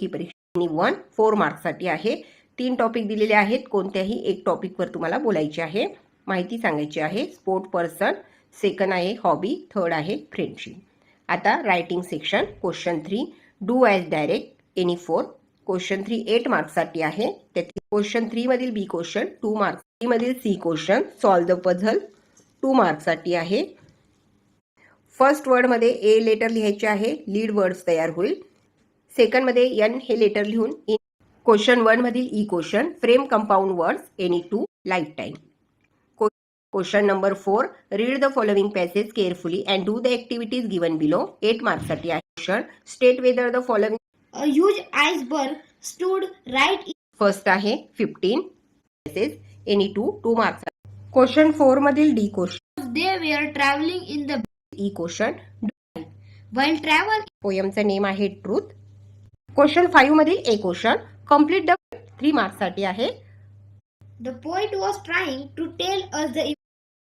ही परीक्षा 1 4 मार्क्ससाठी आहे। 3 टॉपिक दिलेले आहेत, कोणत्याही एक टॉपिकवर तुम्हाला बोलायचे आहे, माहिती सांगायची आहे। स्पोर्ट पर्सन, सेकंड आहे हॉबी, थर्ड आहे फ्रेंडशिप। आता writing section question 3 do as directed any 4। Question 3 8 मार्क्ससाठी आहे। त्यातील क्वेश्चन 3 मधील बी क्वेश्चन 2 मार्क्स, सी मधील C question solve the puzzle 2 मार्क्ससाठी आहे। फर्स्ट वर्ड मध्ये ए लेटर लिहायचे आहे, लीड वर्ड्स तयार होईल। सेकंड मध्ये एन हे लेटर लिहून इन क्वेश्चन 1 मधील E question frame compound words any two life time. Question number 4 read the following passage carefully and do the activities given below 8 मार्क्ससाठी आहे। Question state whether the following A huge iceberg stood right in first आहे 15 passage any two 2 marks. Question 4 मधील D question they were traveling in the E question while travel पोयमचं name आहे truth. क्वेश्चन 5 मधील ए question complete the 3 मार्क्ससाठी आहे। the poet was trying to tell us the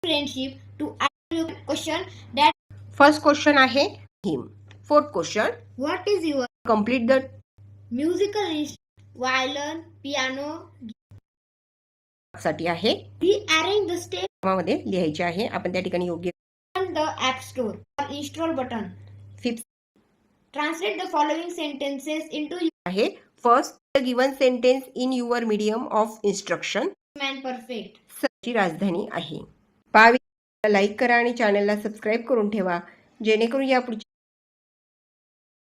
friendship to answer your question that first question आहे हिम। Fourth question what is your complete the musical instrument violin piano साठी आहे। rearrange the steps मध्ये लिहायचे आहे, आपण त्या ठिकाणी योग्य on the app store or install button. Fifth Translate the following sentences into आहे first given sentence in your medium of instruction man perfect. ची राजधानी आहे। पाहावी लाईक करा आणि चॅनलला सबस्क्राईब करून ठेवा, जेणेकरून या पुढच्या